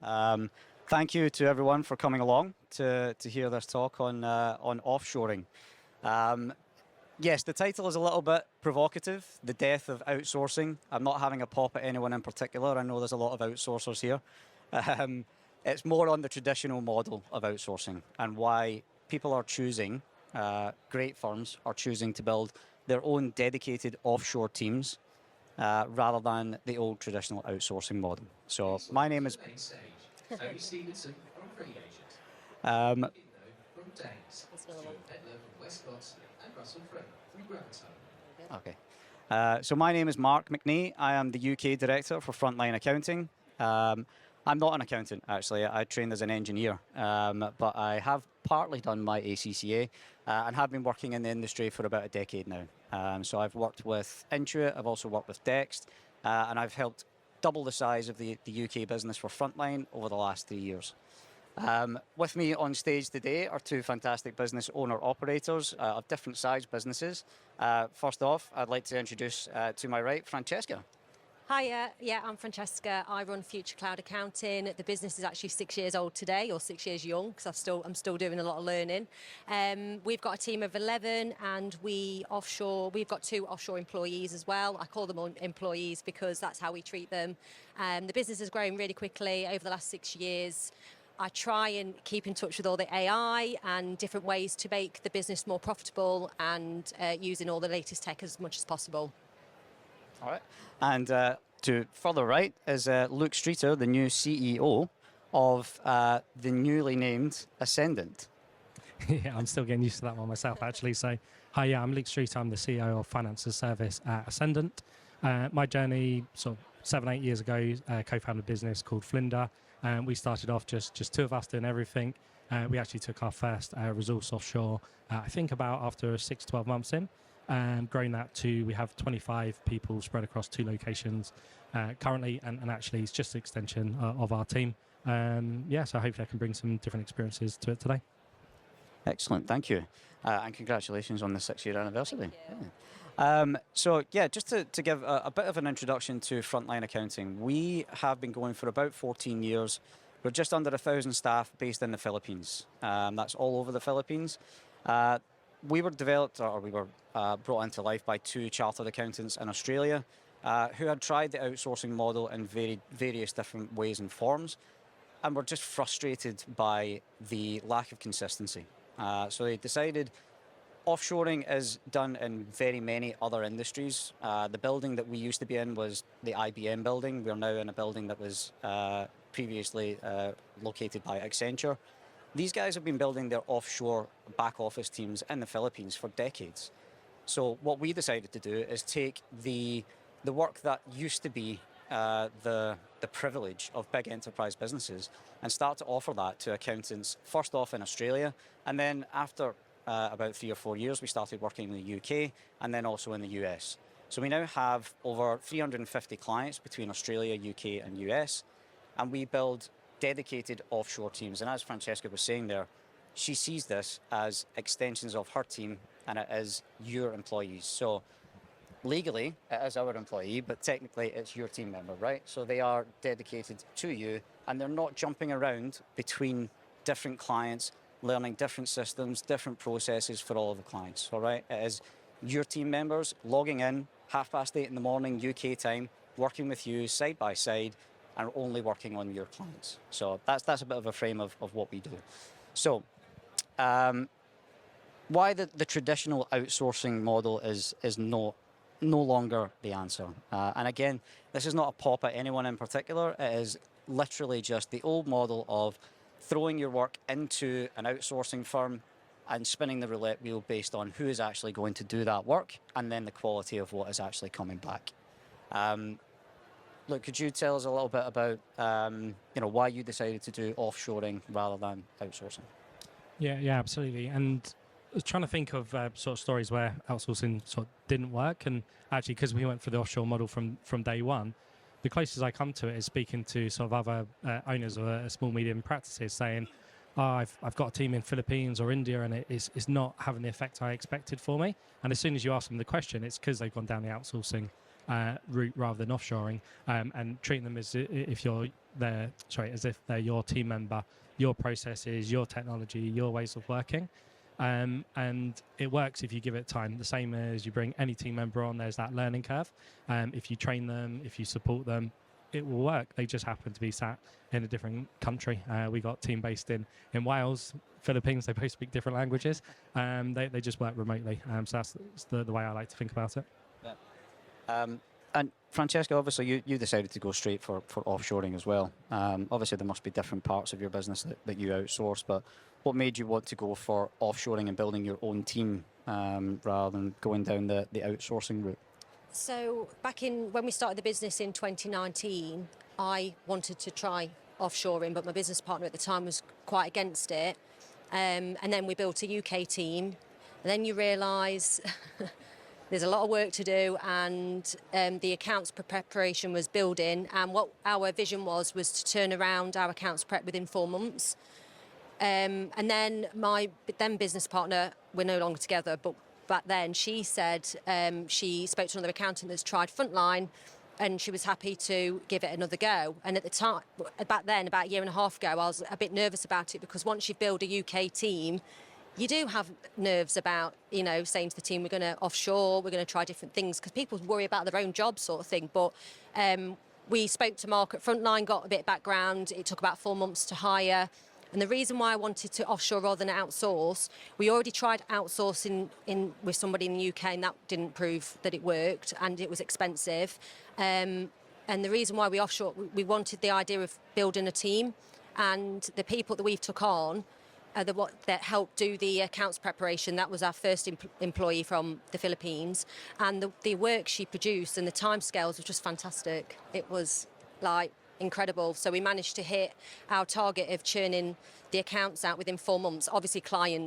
Thank you to everyone for coming along to hear this talk on offshoring. Yes, the title is a little bit provocative, The Death of Outsourcing. I'm not having a pop at anyone in particular. I know there's a lot of outsourcers here. It's more on the traditional model of outsourcing and why people are choosing, great firms are choosing to build their own dedicated offshore teams rather than the old traditional outsourcing model. So my name is... Okay. So my name is Mark McNee. I am the UK Director for Frontline Accounting. I'm not an accountant, actually. I trained as an engineer, but I have partly done my ACCA and have been working in the industry for about a decade now. So I've worked with Intuit, I've also worked with Dext, and I've helped double the size of the UK business for Frontline over the last 3 years. With me on stage today are two fantastic business owner-operators of different sized businesses. First off, I'd like to introduce to my right, Francesca. Hiya, yeah, I'm Francesca. I run Future Cloud Accounting. The business is actually 6 years old today, or 6 years young, because I'm still doing a lot of learning. We've got a team of 11, and we've got 2 offshore employees as well. I call them employees because that's how we treat them. The business has grown really quickly over the last 6 years. I try and keep in touch with all the AI and different ways to make the business more profitable and using all the latest tech as much as possible. All right. And to further right is Luke Streeter, the new CEO of the newly named Ascendant. Yeah, I'm still getting used to that one myself, actually. So, hi, yeah, I'm Luke Streeter. I'm the CEO of Finance as a Service at Ascendant. My journey, sort of 7-8 years ago, co-founded a business called Flinder. We started off just 2 of us doing everything. We actually took our first resource offshore, I think about after 6 to 12 months in. Growing that to, we have 25 people spread across 2 locations currently, and actually it's just an extension of our team. Yeah, so hopefully I can bring some different experiences to it today. Excellent, thank you. And congratulations on the 6-year anniversary. So yeah, just to give a bit of an introduction to Frontline Accounting, we have been going for about 14 years. We're just under 1,000 staff based in the Philippines. That's all over the Philippines. We were developed, or we were brought into life by 2 chartered accountants in Australia who had tried the outsourcing model in various different ways and forms, and were just frustrated by the lack of consistency. So they decided offshoring is done in very many other industries. The building that we used to be in was the IBM building. We're now in a building that was previously located by Accenture. These guys have been building their offshore back office teams in the Philippines for decades. So what we decided to do is take the work that used to be the privilege of big enterprise businesses and start to offer that to accountants, first off in Australia, and then after about 3 or 4 years, we started working in the UK and then also in the US. So we now have over 350 clients between Australia, UK and US, and we build dedicated offshore teams. And as Francesca was saying there, she sees this as extensions of her team, and it is your employees. So legally, it is our employee, but technically it's your team member, right? So they are dedicated to you, and they're not jumping around between different clients, learning different systems, different processes for all of the clients, all right? It is your team members logging in 8:30 in the morning UK time, working with you side by side, and only working on your clients. So that's a bit of a frame of what we do. So why the traditional outsourcing model is no longer the answer. And again, this is not a pop at anyone in particular. It is literally just the old model of throwing your work into an outsourcing firm and spinning the roulette wheel based on who is actually going to do that work and then the quality of what is actually coming back. Look, could you tell us a little bit about why you decided to do offshoring rather than outsourcing? Yeah, absolutely. And I was trying to think of sort of stories where outsourcing sort of didn't work, and actually because we went for the offshore model from day one, the closest I come to it is speaking to sort of other owners of small medium practices saying, I've got a team in Philippines or India and it's not having the effect I expected for me. And as soon as you ask them the question, it's because they've gone down the outsourcing route rather than offshoring, and treating them as if you're as if they're your team member, your processes, your technology, your ways of working. And it works if you give it time. The same as you bring any team member on, there's that learning curve. If you train them, if you support them, it will work. They just happen to be sat in a different country. We got a team based in Wales, Philippines. They both speak different languages. They just work remotely. So that's the way I like to think about it. Yeah. And Francesca, obviously you decided to go straight for offshoring as well. Obviously there must be different parts of your business that you outsource, but what made you want to go for offshoring and building your own team rather than going down the outsourcing route? So when we started the business in 2019, I wanted to try offshoring, but my business partner at the time was quite against it. And then we built a UK team, and then you realise there's a lot of work to do, and the accounts preparation was building, and what our vision was to turn around our accounts prep within 4 months. And then my business partner, we're no longer together, but back then she said she spoke to another accountant that's tried Frontline, and she was happy to give it another go. And at the time, back then, about a year and a half ago, I was a bit nervous about it, because once you build a UK team, you do have nerves about, saying to the team, we're going to offshore, we're going to try different things, because people worry about their own job sort of thing. But we spoke to Mark at Frontline, got a bit of background. It took about 4 months to hire. And the reason why I wanted to offshore rather than outsource, we already tried outsourcing with somebody in the UK, and that didn't prove that it worked, and it was expensive. And the reason why we offshore, we wanted the idea of building a team, and the people that we've took on that helped do the accounts preparation. That was our first employee from the Philippines, and the work she produced and the timescales was just fantastic. It was incredible. So we managed to hit our target of churning the accounts out within 4 months. Obviously,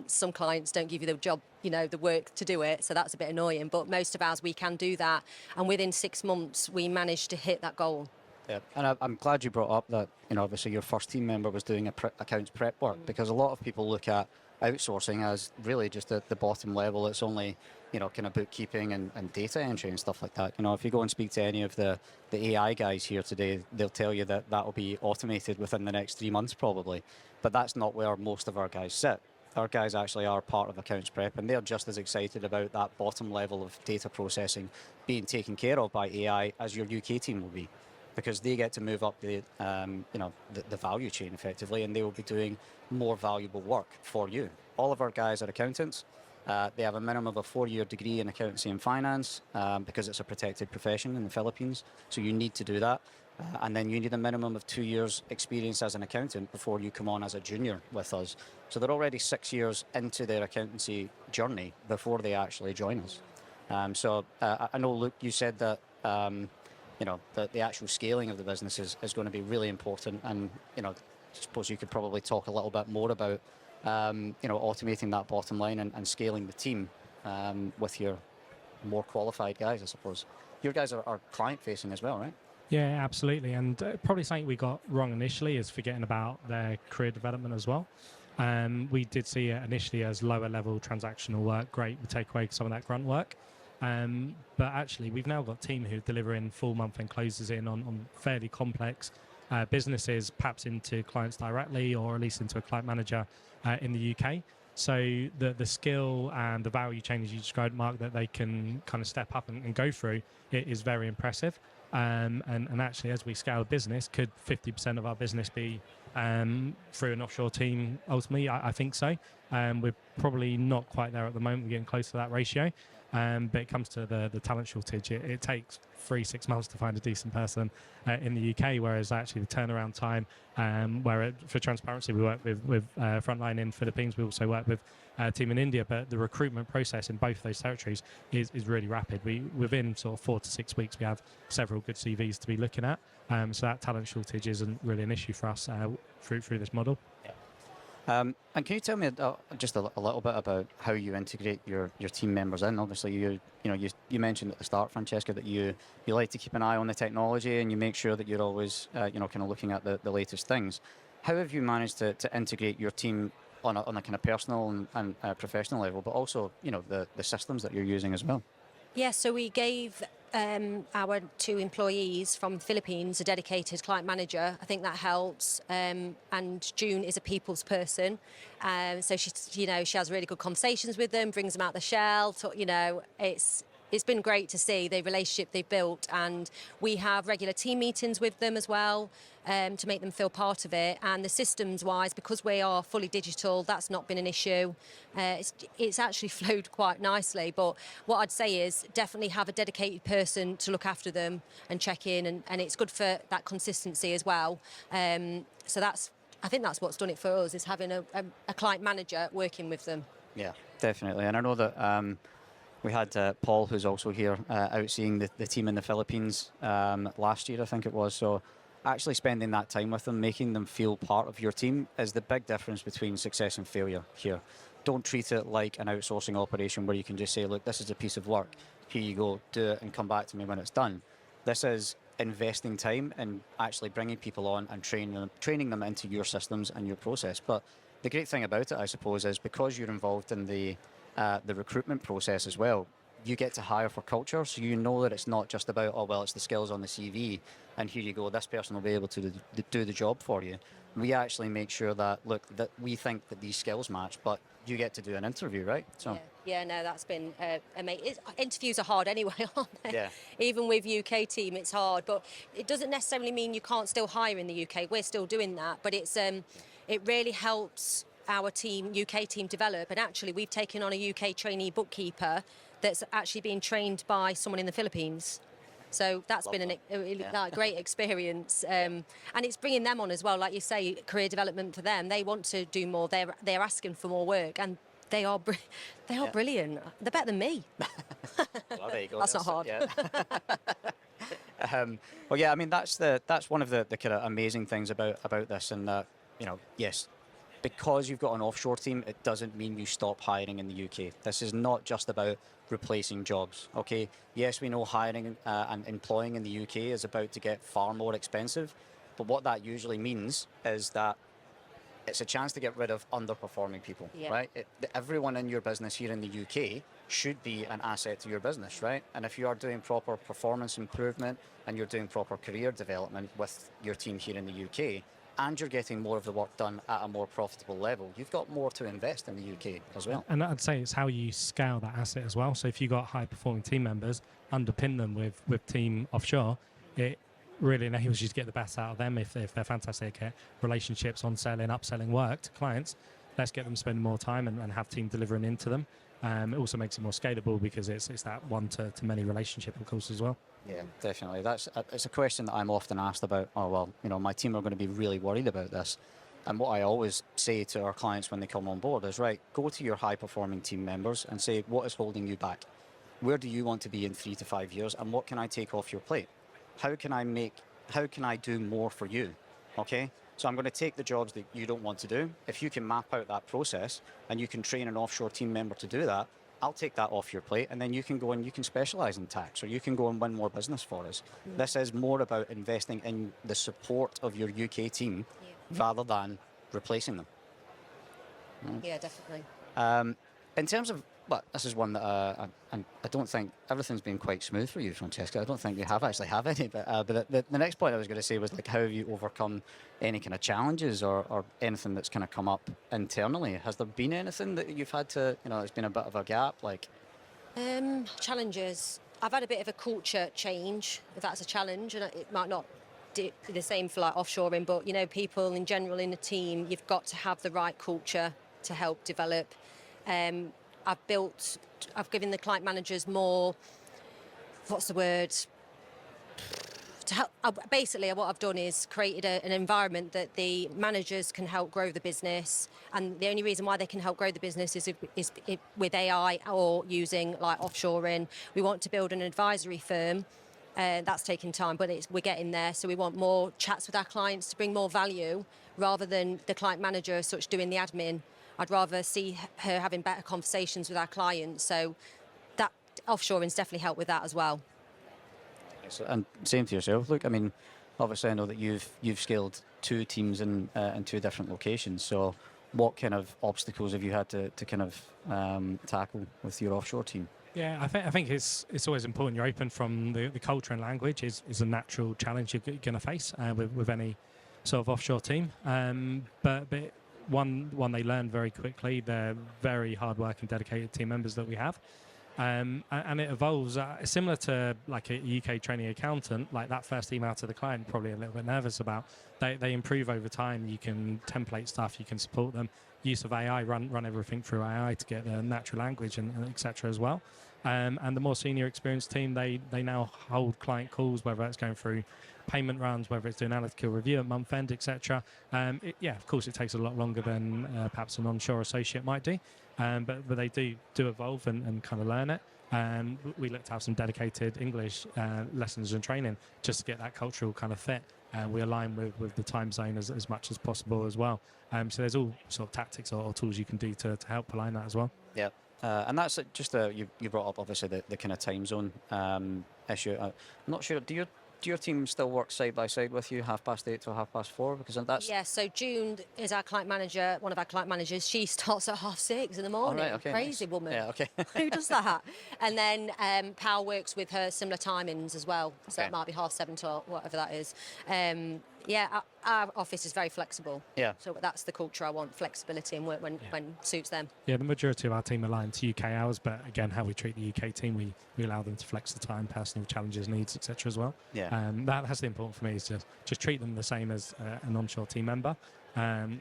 some clients don't give you the job, the work to do it, so that's a bit annoying. But most of ours, we can do that, and within 6 months, we managed to hit that goal. Yeah, and I'm glad you brought up that, obviously your first team member was doing accounts prep work, because a lot of people look at outsourcing as really just at the bottom level. It's only, kind of bookkeeping and data entry and stuff like that. If you go and speak to any of the AI guys here today, they'll tell you that will be automated within the next 3 months probably. But that's not where most of our guys sit. Our guys actually are part of accounts prep, and they're just as excited about that bottom level of data processing being taken care of by AI as your UK team will be, because they get to move up the value chain effectively, and they will be doing more valuable work for you. All of our guys are accountants. They have a minimum of a 4-year degree in accountancy and finance, because it's a protected profession in the Philippines, so you need to do that. And then you need a minimum of 2 years experience as an accountant before you come on as a junior with us. So they're already 6 years into their accountancy journey before they actually join us. So I know, Luke, you said that the actual scaling of the business is going to be really important, and I suppose you could probably talk a little bit more about automating that bottom line and scaling the team with your more qualified guys, I suppose. Your guys are client facing as well, right? Yeah, absolutely. And probably something we got wrong initially is forgetting about their career development as well. We did see it initially as lower level transactional work. Great, we take away some of that grunt work. But actually, we've now got a team who are delivering full month-end closes in on fairly complex businesses, perhaps into clients directly or at least into a client manager in the UK. So the skill and the value chain, as you described, Mark, that they can kind of step up and go through, it is very impressive. And actually, as we scale a business, could 50% of our business be through an offshore team ultimately? I think so. We're probably not quite there at the moment. We're getting close to that ratio. But it comes to the talent shortage. It takes 3-6 months to find a decent person in the UK, whereas actually the turnaround time, for transparency, we work with Frontline in Philippines. We also work with a team in India, but the recruitment process in both those territories is really rapid. Within sort of 4 to 6 weeks, we have several good CVs to be looking at. So that talent shortage isn't really an issue for us through this model. And can you tell me just a little bit about how you integrate your team members in? Obviously, you mentioned at the start, Francesca, that you like to keep an eye on the technology and you make sure that you're always kind of looking at the latest things. How have you managed to integrate your team on a kind of personal and professional level, but also the systems that you're using as well? Yeah, so we gave our 2 employees from the Philippines, a dedicated client manager. I think that helps. And June is a people's person, so she has really good conversations with them, brings them out the shell. It's been great to see the relationship they've built, and we have regular team meetings with them as well to make them feel part of it. And the systems-wise, because we are fully digital, that's not been an issue. It's actually flowed quite nicely. But what I'd say is definitely have a dedicated person to look after them and check in, and it's good for that consistency as well. So I think that's what's done it for us, is having a client manager working with them. Yeah, definitely. And I know that we had Paul, who's also here, out seeing the team in the Philippines last year, I think it was. So actually spending that time with them, making them feel part of your team, is the big difference between success and failure here. Don't treat it like an outsourcing operation where you can just say, look, this is a piece of work. Here you go, do it and come back to me when it's done. This is investing time and actually bringing people on and training them into your systems and your process. But the great thing about it, I suppose, is because you're involved in the recruitment process as well, you get to hire for culture, so you know that it's not just about, oh, well, it's the skills on the CV, and here you go, this person will be able to do the job for you. We actually make sure that, look, that we think that these skills match, but you get to do an interview, right? So. Yeah, no, that's been amazing. Interviews are hard anyway, aren't they? Yeah. Even with UK team, it's hard, but it doesn't necessarily mean you can't still hire in the UK. We're still doing that, but it really helps our UK team develop. And actually, we've taken on a UK trainee bookkeeper that's actually being trained by someone in the Philippines. So that's been a great experience, and it's bringing them on as well. Like you say, career development for them. They want to do more. They're asking for more work, and they are brilliant. They're better than me. Well, there you go. That's not hard. Yeah. Well, yeah. I mean, that's one of the kind of amazing things about this, and yes. Because you've got an offshore team, it doesn't mean you stop hiring in the UK. This is not just about replacing jobs, okay? Yes, we know hiring and employing in the UK is about to get far more expensive, but what that usually means is that it's a chance to get rid of underperforming people, right? Everyone in your business here in the UK should be an asset to your business, right? And if you are doing proper performance improvement and you're doing proper career development with your team here in the UK, and you're getting more of the work done at a more profitable level, you've got more to invest in the UK as well. And I'd say it's how you scale that asset as well. So if you've got high-performing team members, underpin them with team offshore, it really enables you to get the best out of them. If they're fantastic at relationships, on selling, upselling work to clients, let's get them spending more time and have team delivering into them. It also makes it more scalable because it's that one-to-many relationship, of course, as well. Yeah, definitely. It's a question that I'm often asked about. Oh, well, my team are going to be really worried about this. And what I always say to our clients when they come on board is, right, go to your high-performing team members and say, what is holding you back? Where do you want to be in 3 to 5 years? And what can I take off your plate? How can I do more for you? Okay? So I'm going to take the jobs that you don't want to do. If you can map out that process and you can train an offshore team member to do that, I'll take that off your plate, and then you can go and you can specialize in tax, or you can go and win more business for us. This is more about investing in the support of your UK team rather than replacing them. Yeah, definitely. In terms of, this is one that I don't think everything's been quite smooth for you, Francesca. I don't think you have any, but the next point I was going to say was, like, how have you overcome any kind of challenges or anything that's kind of come up internally? Has there been anything that you've had to, it's been a bit of a gap, like? Challenges. I've had a bit of a culture change, if that's a challenge, and it might not be the same for like offshoring, but people in general in a team, you've got to have the right culture to help develop. I've given the client managers more, to help. Basically, what I've done is created an environment that the managers can help grow the business, and the only reason why they can help grow the business is with AI or using like offshoring. We want to build an advisory firm. That's taking time, but we're getting there. So we want more chats with our clients to bring more value, rather than the client manager as such doing the admin. I'd rather see her having better conversations with our clients. So that offshoring's definitely helped with that as well. And same to yourself. Look, I mean, obviously I know that you've scaled 2 teams in 2 different locations. So what kind of obstacles have you had to kind of tackle with your offshore team? Yeah, I think it's always important you're open from the culture and language is a natural challenge you're going to face with any sort of offshore team. But one they learn very quickly. They're very hard-working, dedicated team members that we have. And it evolves similar to like a UK trainee accountant. Like that first email to the client, probably a little bit nervous about. They improve over time. You can template stuff. You can support them. Use of AI, run everything through AI to get the natural language and etc. as well. And the more senior experienced team, they now hold client calls, whether it's going through payment runs, whether it's doing analytical review at month end, etc. Yeah, of course, it takes a lot longer than perhaps an onshore associate might do, but they do evolve and kind of learn it. And we look to have some dedicated English lessons and training just to get that cultural kind of fit. We align with the time zone as much as possible as well. So there's all sort of tactics or tools you can do to help align that as well. Yeah. And that's just you brought up obviously the kind of time zone issue. I'm not sure. Do your team still work side by side with you, 8:30 to 4:30? Because that's So June is our client manager, one of our client managers. She starts at 6:30 in the morning. Right, okay, Crazy nice. woman. Yeah, okay. Who does that? And then Pal works with her similar timings as well. So it might be 7:30 to whatever that is. Our office is very flexible. Yeah. So that's the culture I want, flexibility and work when suits them. Yeah, the majority of our team align to UK hours, but again, how we treat the UK team, we allow them to flex the time, personal challenges, needs, etc. as well. Yeah. That's the important for me is just treat them the same as an onshore team member.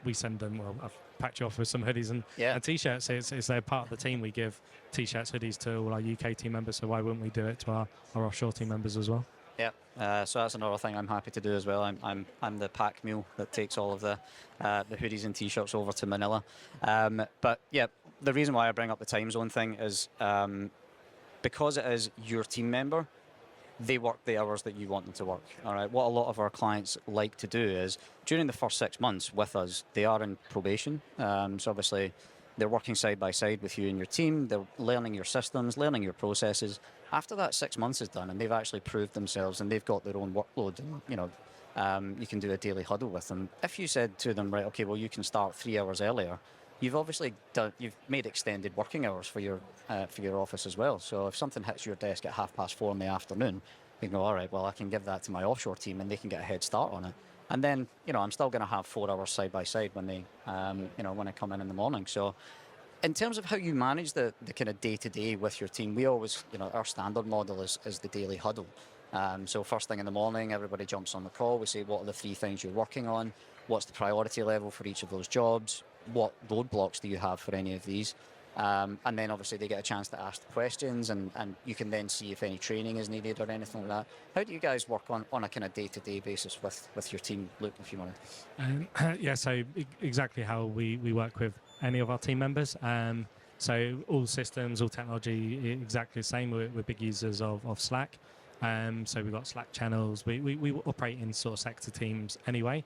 We send them, I've packed you off with some hoodies and T-shirts. It's they're part of the team. We give T-shirts, hoodies to all our UK team members, so why wouldn't we do it to our offshore team members as well? Yeah, so that's another thing I'm happy to do as well. I'm the pack mule that takes all of the hoodies and T-shirts over to Manila. But yeah, the reason why I bring up the time zone thing is because it is your team member, they work the hours that you want them to work. All right. What a lot of our clients like to do is during the first 6 months with us, they are in probation. So obviously, they're working side by side with you and your team. They're learning your systems, learning your processes. After that 6 months is done and they've actually proved themselves and they've got their own workload, and, you can do a daily huddle with them. If you said to them, right, okay, well, you can start 3 hours earlier, you've obviously you've made extended working hours for your office as well. So if something hits your desk at 4:30 in the afternoon, you can go, all right, well, I can give that to my offshore team and they can get a head start on it. And then, I'm still going to have 4 hours side by side when they, when I come in the morning. So in terms of how you manage the kind of day-to-day with your team, we always, our standard model is the daily huddle. So first thing in the morning, everybody jumps on the call. We say, what are the 3 things you're working on? What's the priority level for each of those jobs? What roadblocks do you have for any of these? And then obviously they get a chance to ask the questions and you can then see if any training is needed or anything like that. How do you guys work on a kind of day-to-day basis with your team, Luke, if you want to? So exactly how we work with any of our team members. So all systems, all technology, exactly the same. We're big users of Slack. So we've got Slack channels. We operate in sort of sector teams anyway.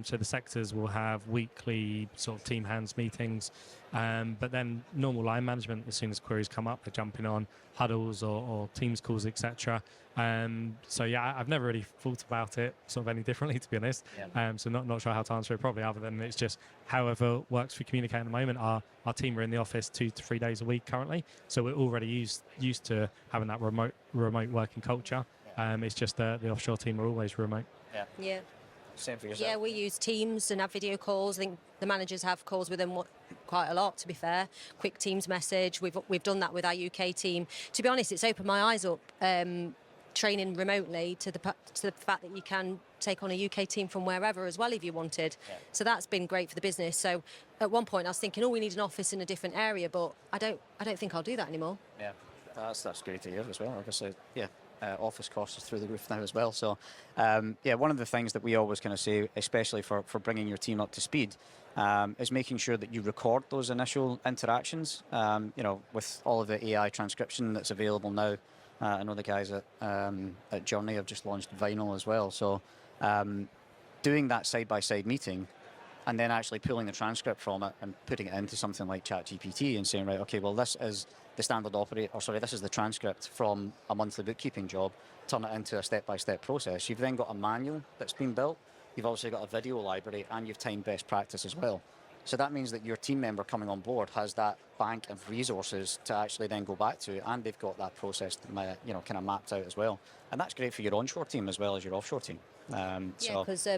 So the sectors will have weekly sort of team hands meetings. But then normal line management, as soon as queries come up, they're jumping on huddles or Teams calls, etc. So yeah, I've never really thought about it sort of any differently, to be honest. Yeah. So not sure how to answer it probably, other than it's just however works for Communicate at the moment. Our team are in the office 2 to 3 days a week currently, so we're already used to having that remote working culture. It's just the offshore team are always remote. Yeah. Same for yourself. Yeah, we use Teams and have video calls. I think the managers have calls with them quite a lot, to be fair. Quick Teams message. We've done that with our UK team. To be honest, it's opened my eyes up training remotely to the fact that you can take on a UK team from wherever as well if you wanted. Yeah. So that's been great for the business. So at one point I was thinking, we need an office in a different area, but I don't think I'll do that anymore. Yeah, that's great to hear as well. Obviously, yeah. Office costs are through the roof now as well. So, one of the things that we always kind of say, especially for bringing your team up to speed, is making sure that you record those initial interactions. With all of the AI transcription that's available now. I know the guys at Journey have just launched Vinyl as well. So, doing that side-by-side meeting and then actually pulling the transcript from it and putting it into something like ChatGPT and saying, right, okay, well, this is the this is the transcript from a monthly bookkeeping job, turn it into a step-by-step process. You've then got a manual that's been built, you've obviously got a video library, and you've timed best practice as well. So that means that your team member coming on board has that bank of resources to actually then go back to, and they've got that process, kind of mapped out as well. And that's great for your onshore team as well as your offshore team. Yeah, because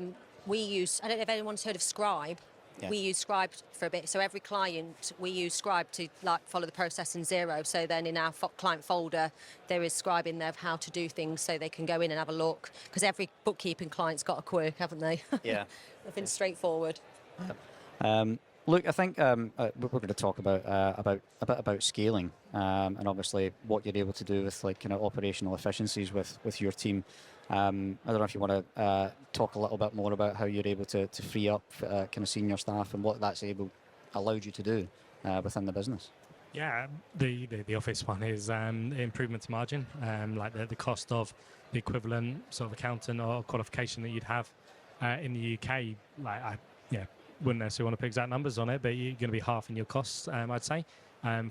we use, I don't know if anyone's heard of Scribe. Yeah. We use Scribe for a bit. So every client, we use Scribe to follow the process in Xero. So then in our client folder, there is Scribe in there of how to do things so they can go in and have a look. Because every bookkeeping client's got a quirk, haven't they? Yeah. Nothing straightforward. Look, I think we're going to talk about a bit about scaling and obviously what you're able to do with like kind of operational efficiencies with your team. I don't know if you want to talk a little bit more about how you're able to free up kind of senior staff and what that's allowed you to do within the business. Yeah, the office one is improvement to margin, like the cost of the equivalent sort of accountant or qualification that you'd have in the UK. Wouldn't necessarily want to put exact numbers on it, but you're going to be half in your costs, I'd say,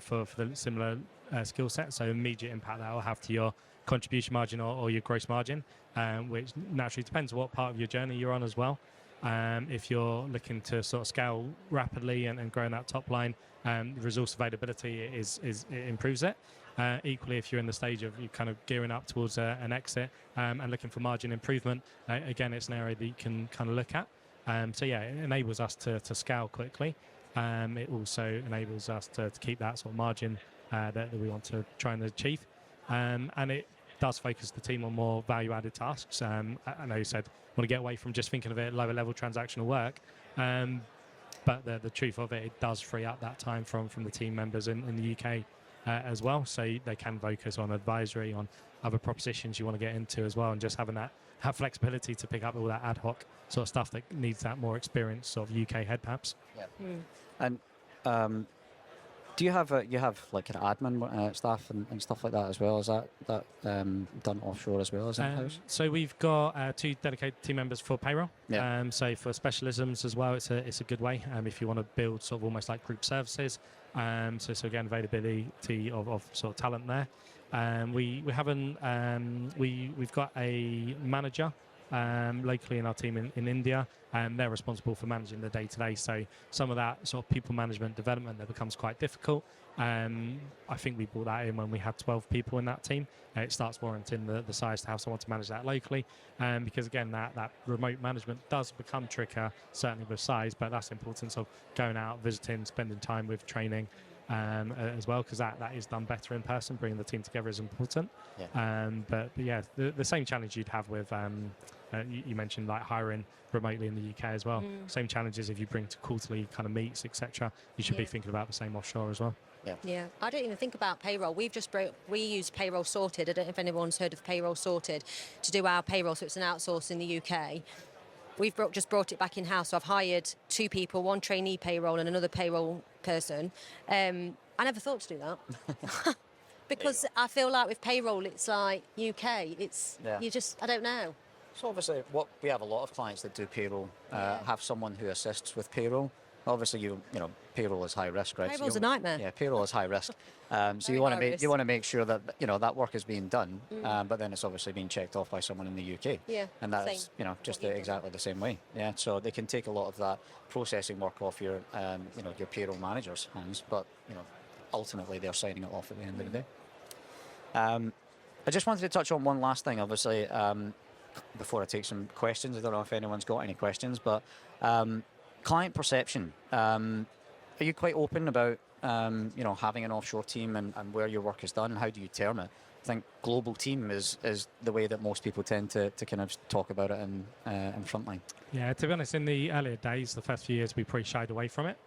for the similar skill set. So immediate impact that will have to your contribution margin or your gross margin, which naturally depends what part of your journey you're on as well. If you're looking to sort of scale rapidly and growing that top line, resource availability it improves it. Equally, if you're in the stage of you kind of gearing up towards an exit and looking for margin improvement, again, it's an area that you can kind of look at. It enables us to scale quickly. It also enables us to keep that sort of margin that we want to try and achieve. And it does focus the team on more value-added tasks. I know you said want to get away from just thinking of it lower-level transactional work, but the truth of it, it does free up that time from the team members in the UK as well, so they can focus on advisory, on other propositions you want to get into as well, and just having that flexibility to pick up all that ad hoc sort of stuff that needs that more experience sort of UK head perhaps. Yeah. And do you have like an admin staff and stuff like that as well? Is that done offshore as well as in-house? So we've got 2 dedicated team members for payroll. Yeah. So for specialisms as well, it's a good way if you want to build sort of almost like group services. So again, availability of sort of talent there. We've got a manager locally in our team in India, and they're responsible for managing the day-to-day. So some of that sort of people management development that becomes quite difficult. I think we brought that in when we had 12 people in that team. It starts warranting the size to have someone to manage that locally, because again, that remote management does become trickier, certainly with size, but that's the importance of going out, visiting, spending time with training as well, because that is done better in person. Bringing the team together is important. Yeah. But yeah, the same challenge you'd have with you mentioned like hiring remotely in the UK as well. Same challenges if you bring to quarterly kind of meets, etc. You should be thinking about the same offshore as well. Yeah, I don't even think about payroll. We use Payroll Sorted. I don't know if anyone's heard of Payroll Sorted to do our payroll. So it's an outsource in the UK. We've just brought it back in-house. So I've hired 2 people, 1 trainee payroll and another payroll person. I never thought to do that. Because I feel like with payroll, it's like UK. You just, I don't know. So obviously, we have a lot of clients that do payroll, have someone who assists with payroll. Obviously, you know, payroll is high risk, right? Payroll's a nightmare. Yeah, payroll is high risk. So you want to make sure that that work is being done, but then it's obviously being checked off by someone in the UK. Yeah. And that's just exactly the same way. Yeah. So they can take a lot of that processing work off your your payroll manager's hands, but ultimately they're signing it off at the end of the day. I just wanted to touch on one last thing, obviously, before I take some questions. I don't know if anyone's got any questions, but client perception. Are you quite open about having an offshore team and where your work is done? How do you term it? I think global team is the way that most people tend to kind of talk about it in Frontline. Yeah, to be honest, in the earlier days, the first few years, we probably shied away from it.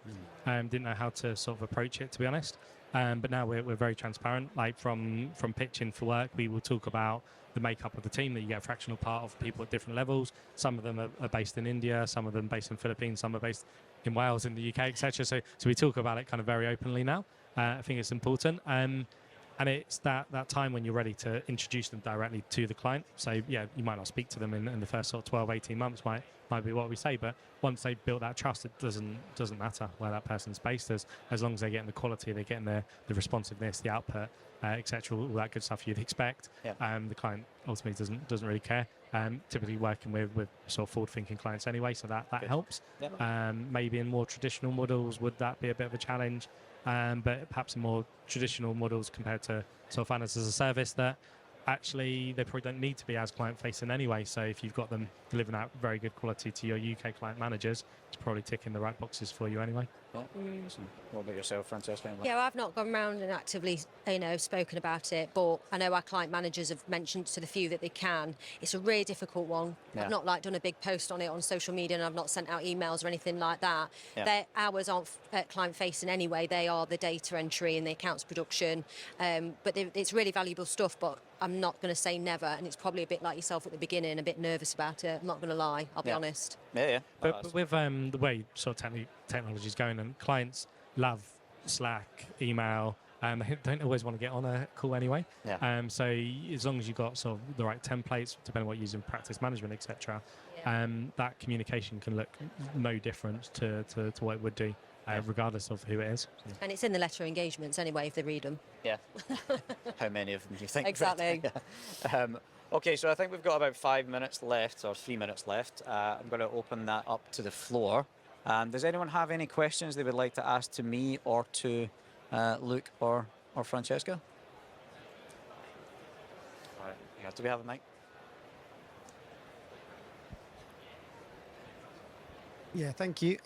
Didn't know how to sort of approach it, to be honest. But now we're very transparent. Like from pitching for work, we will talk about the makeup of the team, that you get a fractional part of people at different levels. Some of them are based in India, some of them based in Philippines, some are based in Wales, in the UK, etc. So we talk about it kind of very openly now. I think it's important. And it's that time when you're ready to introduce them directly to the client. So yeah, you might not speak to them in the first sort of 12, 18 months, might might be what we say. But once they've built that trust, it doesn't matter where that person's based, as long as they're getting the quality, they're getting the responsiveness, the output, etc., all that good stuff you'd expect. The client ultimately doesn't really care. Typically working with sort of forward-thinking clients anyway, so that helps. Maybe in more traditional models, would that be a bit of a challenge? But perhaps in more traditional models compared to sort of finance as a service, that actually they probably don't need to be as client-facing anyway. So if you've got them delivering out very good quality to your UK client managers, it's probably ticking the right boxes for you anyway. What about yourself, Francesca? Yeah, well, I've not gone round and actively, spoken about it, but I know our client managers have mentioned to the few that they can. It's a really difficult one. I've not done a big post on it on social media, and I've not sent out emails or anything like that. Their hours aren't client facing anyway. They are the data entry and the accounts production, but it's really valuable stuff. But I'm not going to say never, and it's probably a bit like yourself at the beginning, a bit nervous about it. I'm not going to lie. I'll be honest. But with the way sort of technology is going, and clients love Slack, email. They don't always want to get on a call anyway. So as long as you've got sort of the right templates, depending on what you're using, practice management, etc., that communication can look no different to what it would do, regardless of who it is. And it's in the letter of engagements anyway, if they read them. How many of them do you think? Exactly. Okay, so I think we've got about 5 minutes left, or 3 minutes left. I'm going to open that up to the floor. Does anyone have any questions they would like to ask to me or to Luke or Francesca? All right. Do we have a mic? Yeah, thank you.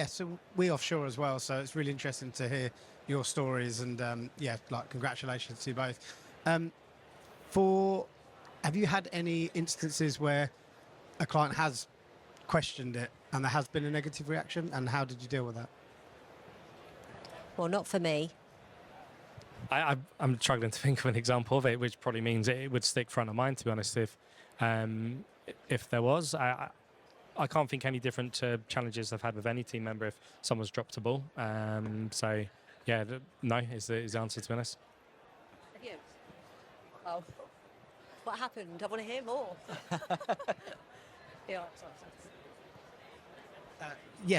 So we offshore as well, so it's really interesting to hear your stories, and congratulations to you both. Have you had any instances where a client has questioned it and there has been a negative reaction, and how did you deal with that? Well, not for me. I'm struggling to think of an example of it, which probably means it would stick front of mind, to be honest. If there was, I can't think any different to challenges I've had with any team member if someone's dropped a ball. No is the answer, to be honest. Have you? Oh, what happened? I want to hear more.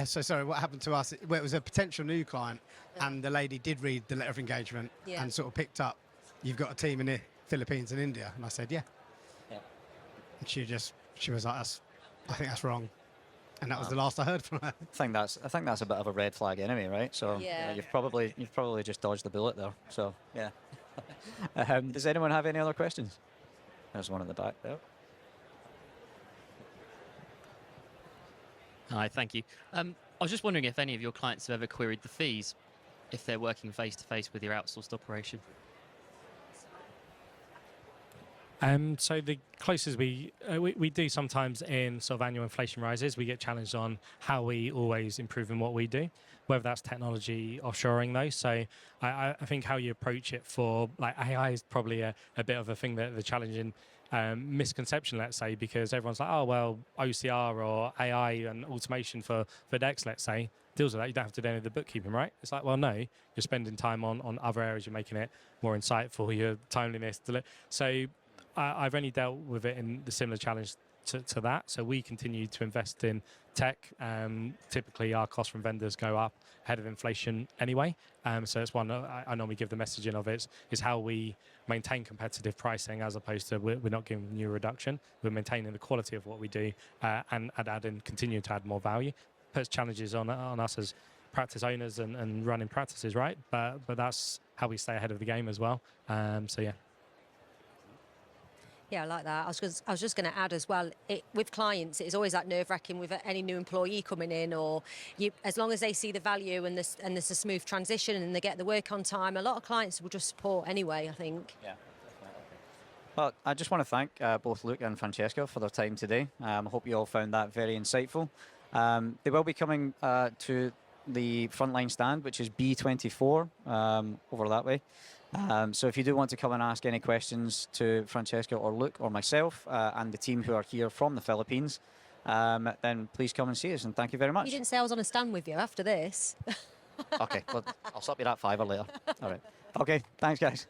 Sorry, what happened to us? It was a potential new client, and the lady did read the letter of engagement and sort of picked up, you've got a team in the Philippines and India. And I said, yeah. And she was like, I think that's wrong. And that was the last I heard from her. I think that's a bit of a red flag anyway, right? So you've probably just dodged the bullet there. So yeah. Does anyone have any other questions? There's one in the back there. Hi, thank you. I was just wondering if any of your clients have ever queried the fees if they're working face-to-face with your outsourced operation. So the closest we do sometimes in sort of annual inflation rises, we get challenged on how we always improve in what we do, whether that's technology, offshoring though. So I think how you approach it for like AI is probably a bit of a thing that the challenging misconception, let's say, because everyone's like, oh, well, OCR or AI and automation for DEX, let's say, deals with that. You don't have to do any of the bookkeeping, right? It's like, well, no, you're spending time on other areas. You're making it more insightful, your timeliness. So I've only dealt with it in the similar challenge to that. So we continue to invest in tech. Typically, our costs from vendors go up ahead of inflation anyway. So it's one I normally give the messaging of is how we maintain competitive pricing as opposed to we're not giving you a reduction. We're maintaining the quality of what we do and continue to add more value. Puts challenges on us as practice owners and running practices, right? But that's how we stay ahead of the game as well. Yeah, I like that. I was just going to add as well, with clients, it's always that nerve-wracking with any new employee coming in, or as long as they see the value and there's a smooth transition and they get the work on time, a lot of clients will just support anyway, I think. Yeah. Well, I just want to thank both Luke and Francesca for their time today. I hope you all found that very insightful. They will be coming to the frontline stand, which is B24, over that way. So if you do want to come and ask any questions to Francesca or Luke or myself and the team who are here from the Philippines, then please come and see us, and thank you very much. You didn't say I was on a stand with you after this. Okay, well, I'll stop you that $5 later. All right. Okay, thanks, guys.